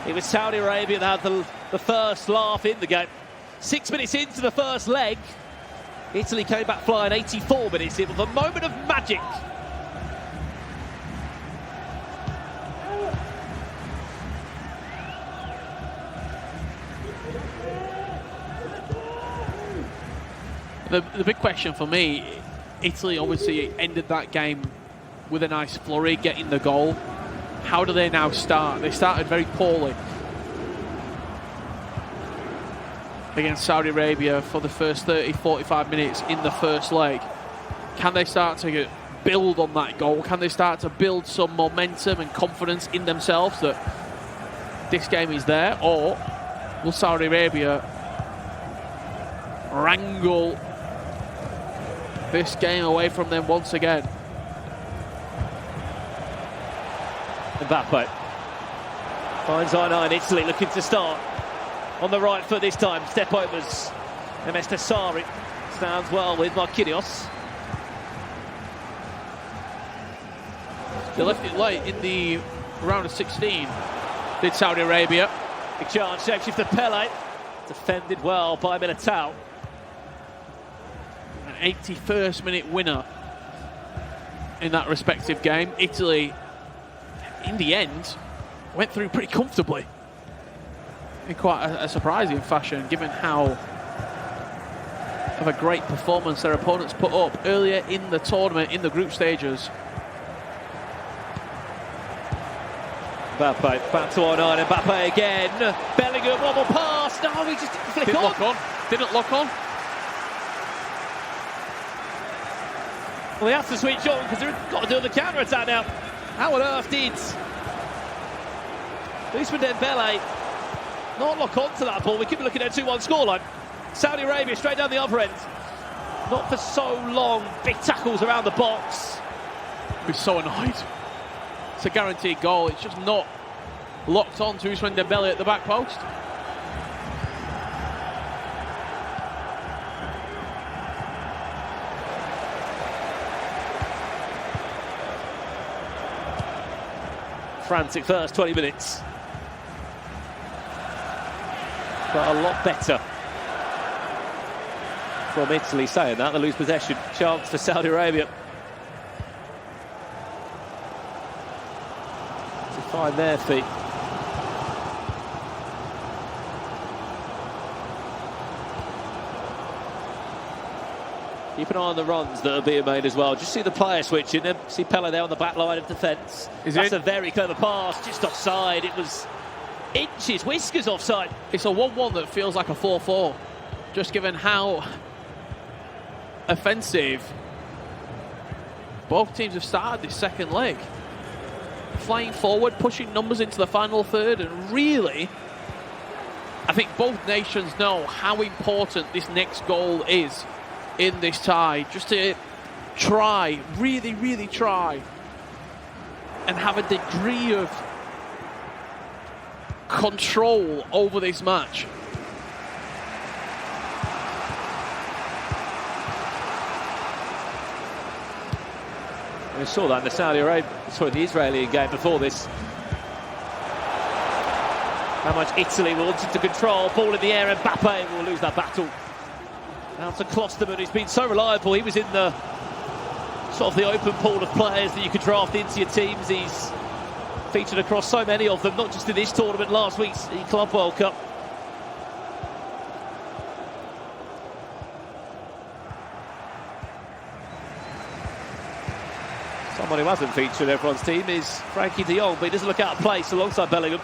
It was Saudi Arabia that had the first laugh in the game. 6 minutes into the first leg, Italy came back flying. 84 minutes in with a moment of magic. The big question for me, Italy obviously ended that game with a nice flurry, getting the goal. How do they now start? They started very poorly against Saudi Arabia for the first 30-45 minutes in the first leg. Can they start to build on that goal? Can they start to build some momentum and confidence in themselves that this game is there? Or will Saudi Arabia wrangle this game away from them once again? Mbappe finds I9. Italy looking to start on the right foot this time. Step overs. Sari stands well with Marquinhos. They left it late in the round of 16. Did Saudi Arabia. Big chance, shapeshifter Pele. Defended well by Militao. An 81st minute winner in that respective game. Italy, in the end, went through pretty comfortably in quite a surprising fashion, given how of a great performance their opponents put up earlier in the tournament in the group stages. Mbappe back to I9. Mbappe again. Bellingham, one more pass. No, he just didn't flick on. Didn't lock on. Well, they have to switch on because they've got to do the counter-attack now. How on earth did Ousmane Dembele not lock on to that ball? We could be looking at a 2-1 scoreline. Saudi Arabia straight down the other end. Not for so long. Big tackles around the box. Be so annoyed. It's a guaranteed goal. It's just not locked on to Ousmane Dembele at the back post. Frantic first 20 minutes. But a lot better from Italy. Saying that, they lose possession. Chance for Saudi Arabia to find their feet. Keep an eye on the runs that are being made as well. Just see the player switching. Then see Pele there on the back line of defence. That's a very clever pass, just offside. It was inches, whiskers offside. It's a 1-1 that feels like a 4-4, just given how offensive both teams have started this second leg. Flying forward, pushing numbers into the final third, and really, I think both nations know how important this next goal is in this tie, just to try, really try and have a degree of control over this match. We saw that in the Israeli game before this. How much Italy wanted to control, ball in the air, and Mbappe will lose that battle. Now to Klosterman, who's been so reliable. He was in the sort of the open pool of players that you could draft into your teams. He's featured across so many of them, not just in this tournament, last week's Club World Cup. Someone who hasn't featured in everyone's team is Frankie de Jong, but he doesn't look out of place alongside Bellingham.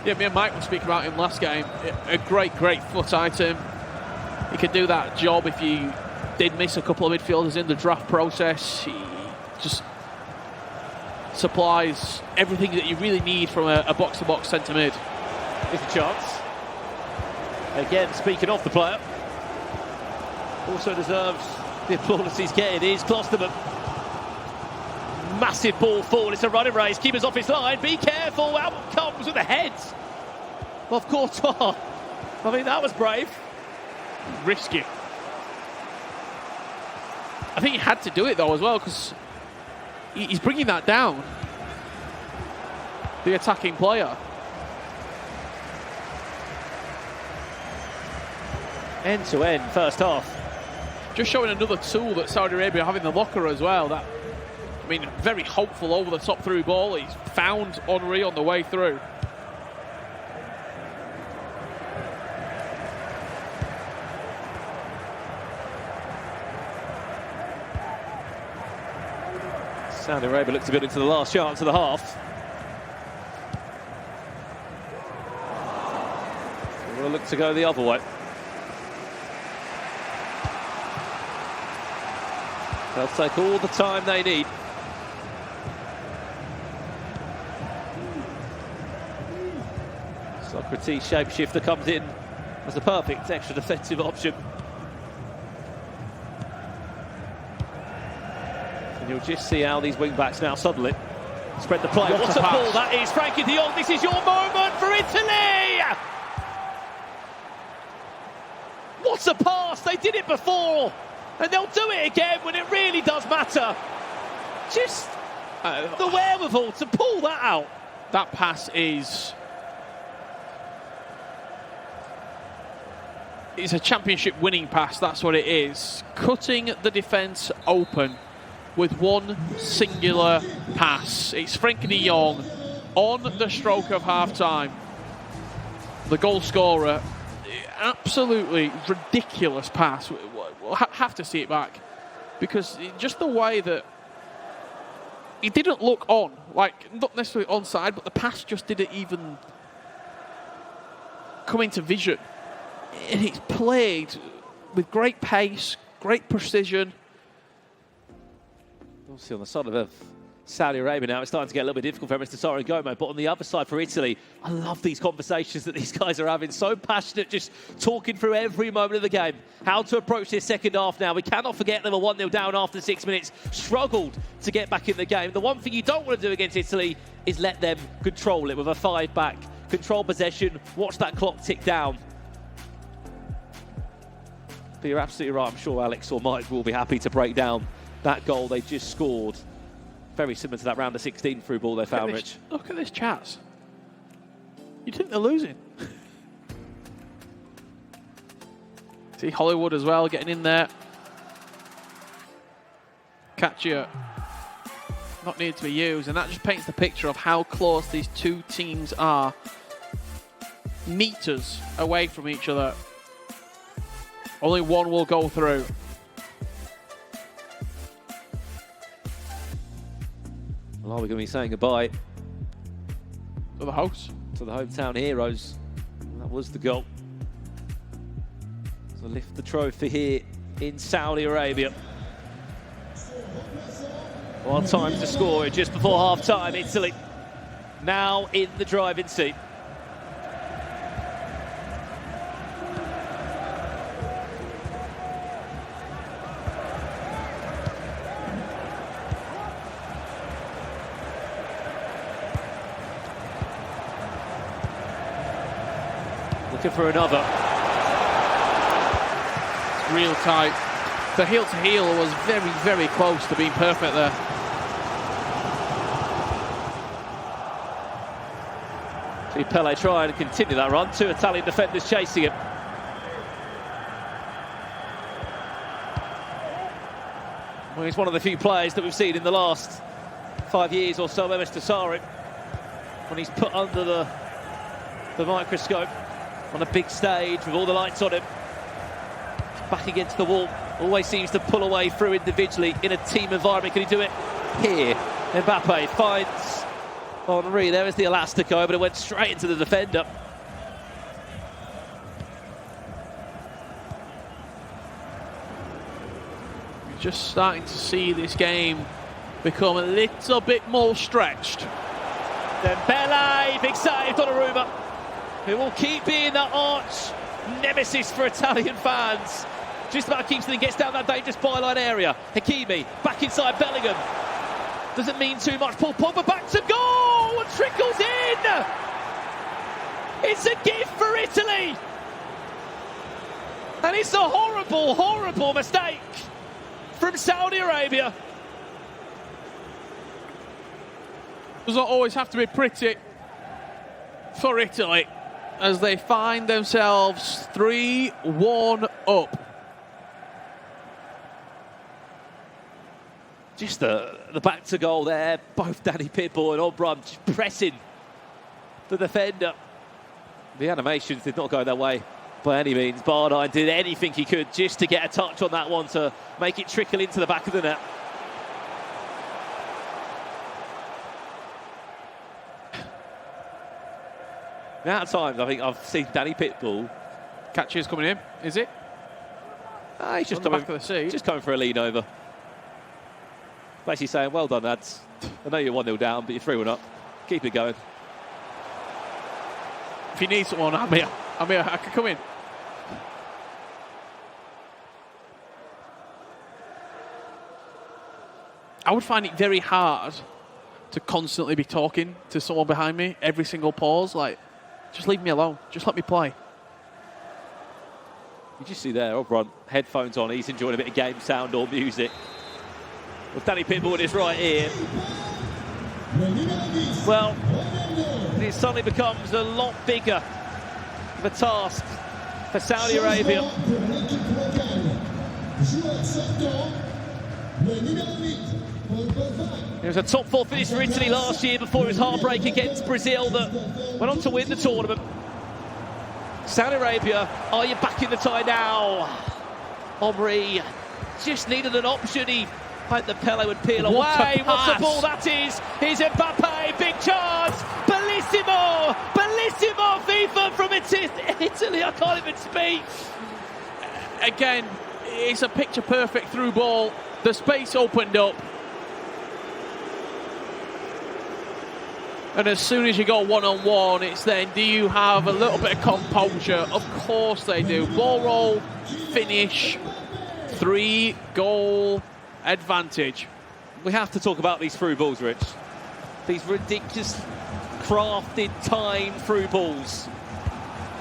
Yeah, me and Mike were speaking about him last game. A great foot item. He could do that job if you did miss a couple of midfielders in the draft process. He just supplies everything that you really need from a box-to-box centre mid. Here's a chance. Again, speaking of the player, also deserves the applause he's getting. Here's Klosterman. Massive ball forward. It's a running race. Keeper's off his line. Be careful. Out comes with the head of Courtois. I mean, that was brave. Risky. I think he had to do it though as well, because he's bringing that down, the attacking player. End to end, first half. Just showing another tool that Saudi Arabia have in the locker as well. That, I mean, very hopeful over the top through ball. He's found Henry on the way through. Saudi Arabia looks a bit into the last chance of the half. We'll look to go the other way. They'll take all the time they need. Socrates shapeshifter comes in as a perfect extra defensive option. And you'll just see how these wing-backs now suddenly spread the play. What a ball that is. Frankie de Jong, this is your moment for Italy! What a pass! They did it before, and they'll do it again when it really does matter. Just the wherewithal to pull that out. That pass is... It's a championship winning pass, that's what it is. Cutting the defence open with one singular pass. It's Frankie de Jong on the stroke of half-time. The goal scorer, absolutely ridiculous pass. We'll have to see it back, because just the way that he didn't look on, like not necessarily onside, but the pass just didn't even come into vision. And it's played with great pace, great precision. Obviously on the side of Saudi Arabia now, it's starting to get a little bit difficult for Mr. Sara and Gomez, but on the other side for Italy, I love these conversations that these guys are having. So passionate, just talking through every moment of the game. How to approach this second half now. We cannot forget they were 1-0 down after 6 minutes. Struggled to get back in the game. The one thing you don't want to do against Italy is let them control it with a 5-back. Control possession, watch that clock tick down. But you're absolutely right. I'm sure Alex or Mike will be happy to break down that goal they just scored. Very similar to that round of 16 through ball they found, Rich. Look at this chats. You think they're losing? See Hollywood as well getting in there. Catcher not needed to be used, and that just paints the picture of how close these two teams are. Meters away from each other. Only one will go through. Well, are we going to be saying goodbye To the hosts. to the hometown heroes? That was the goal. So lift the trophy here in Saudi Arabia. One time to score it just before half-time. Italy now in the driving seat. Looking for another. It's real tight. The heel-to-heel was very, very close to being perfect there. See Pele try and continue that run. Two Italian defenders chasing him. Well, he's one of the few players that we've seen in the last 5 years or so, Mr. Sara, when he's put under the microscope on a big stage with all the lights on him. Back against the wall. Always seems to pull away through individually in a team environment. Can he do it here? Mbappe finds Henry. There is the elastico, but it went straight into the defender. We're just starting to see this game become a little bit more stretched. Dembele, big save, Donnarumma. It will keep being that arch nemesis for Italian fans. Just about keeps it and gets down that dangerous byline area. Hakimi back inside Bellingham. Doesn't mean too much. Paul Pogba back to goal and trickles in. It's a gift for Italy. And it's a horrible, horrible mistake from Saudi Arabia. Does not always have to be pretty for Italy. as they find themselves 3-1 up. Just the back to goal there. Both Danny Pitbull and Obram just pressing the defender. The animations did not go their way by any means. Bardine did anything he could just to get a touch on that one to make it trickle into the back of the net. The amount of times I think I've seen Danny Pitbull. Catches coming in, is it? He's just on the back of the seat. Just coming for a lean over. Basically saying, well done, lads. I know you're 1-0 down, but you're 3-1 up. Keep it going. If you need someone, I'm here. I can come in. I would find it very hard to constantly be talking to someone behind me every single pause. Like, just leave me alone. Just let me play. You just see there, Obron, headphones on. He's enjoying a bit of game sound or music. With Danny Pitbull in his right ear. Well, it suddenly becomes a lot bigger of a task for Saudi Arabia. It was a top 4 finish for Italy last year before his heartbreak against Brazil that went on to win the tournament. Saudi Arabia, are you back in the tie now? Omri just needed an option. He hoped that Pele would peel away. What a ball that is. Here's Mbappe, big chance. Bellissimo, bellissimo FIFA from Italy. I can't even speak. Again, it's a picture-perfect through ball. The space opened up. And as soon as you go one-on-one, it's then, do you have a little bit of composure? Of course they do. Ball roll, finish, 3-goal advantage. We have to talk about these through balls, Rich. These ridiculous, crafted, timed through balls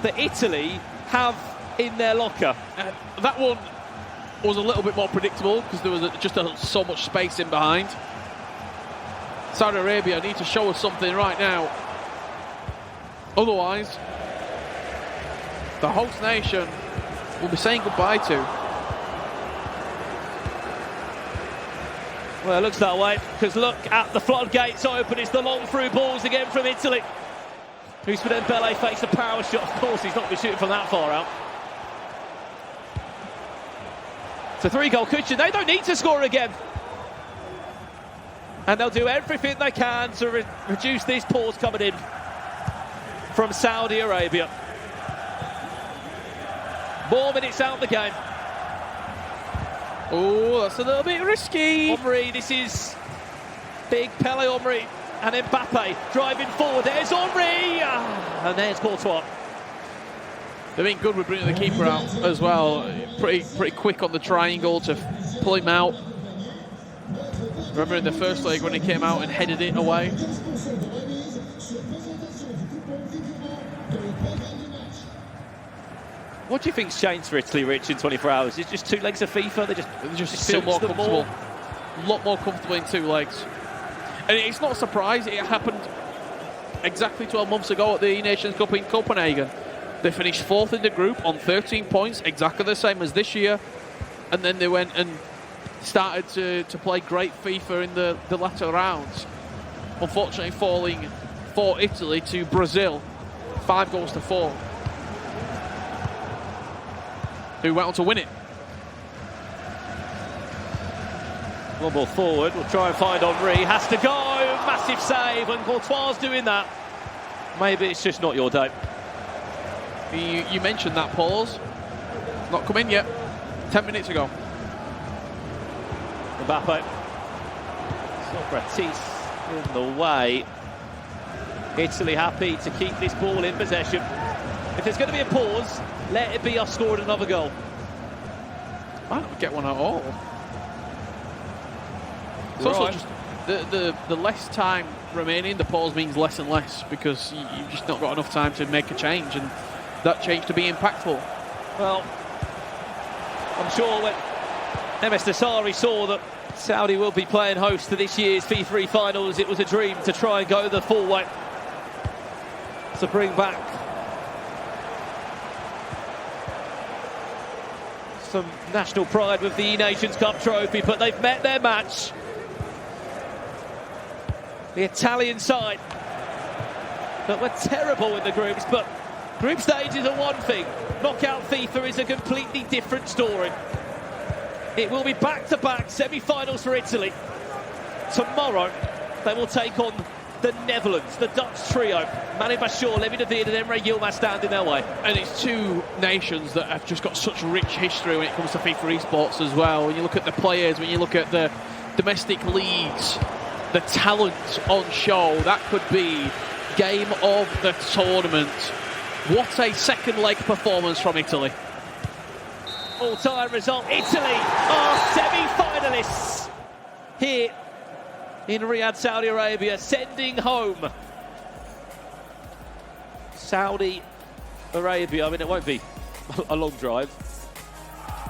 that Italy have in their locker. That one was a little bit more predictable because there was just so much space in behind. Saudi Arabia need to show us something right now. Otherwise, the host nation will be saying goodbye to. Well, it looks that way, because look at the floodgates open. It's the long through balls again from Italy. Ousmane Dembele fakes a power shot. Of course, he's not been shooting from that far out. It's a 3-goal cushion. They don't need to score again. And they'll do everything they can to reduce this pause coming in from Saudi Arabia. More minutes out of the game. Oh, that's a little bit risky. Omri, this is big Pele Omri and Mbappe driving forward. There's Omri, and there's Courtois. They've been good with bringing the keeper out as well. Pretty quick on the triangle to pull him out. Remember in the first leg when he came out and headed it away? What do you think's changed for Italy, Rich, in 24 hours? It's just 2 legs of FIFA? They just feel more comfortable. A lot more comfortable in 2 legs. And it's not a surprise. It happened exactly 12 months ago at the Nations Cup in Copenhagen. They finished 4th in the group on 13 points, exactly the same as this year. And then they went and started to play great FIFA in the latter rounds. Unfortunately falling for Italy to Brazil, 5-4, who went on to win it. One ball forward, we'll try and find Henry, has to go, massive save, and Courtois doing that. Maybe it's just not your day. You mentioned that pause, not come in yet, 10 minutes ago. Mbappe. Socrates in the way. Italy happy to keep this ball in possession. If there's going to be a pause, let it be us scoring another goal. Might not get one at all. It's also just the less time remaining, the pause means less and less because you've just not got enough time to make a change and that change to be impactful. Well, I'm sure when MS Nassari saw that Saudi will be playing host to this year's FIFAe finals, it was a dream to try and go the full way. To bring back some national pride with the E-Nations Cup trophy, but they've met their match. The Italian side that were terrible in the groups, but group stages are one thing. Knockout FIFA is a completely different story. It will be back-to-back semi-finals for Italy. Tomorrow, they will take on the Netherlands, the Dutch trio. Manu Bashir, Levi David and Emre Yilmaz stand in their way. And it's two nations that have just got such rich history when it comes to FIFA esports as well. When you look at the players, when you look at the domestic leagues, the talent on show, that could be game of the tournament. What a second leg performance from Italy. All-time result, Italy are semi-finalists here in Riyadh, Saudi Arabia, sending home Saudi Arabia. I mean, it won't be a long drive.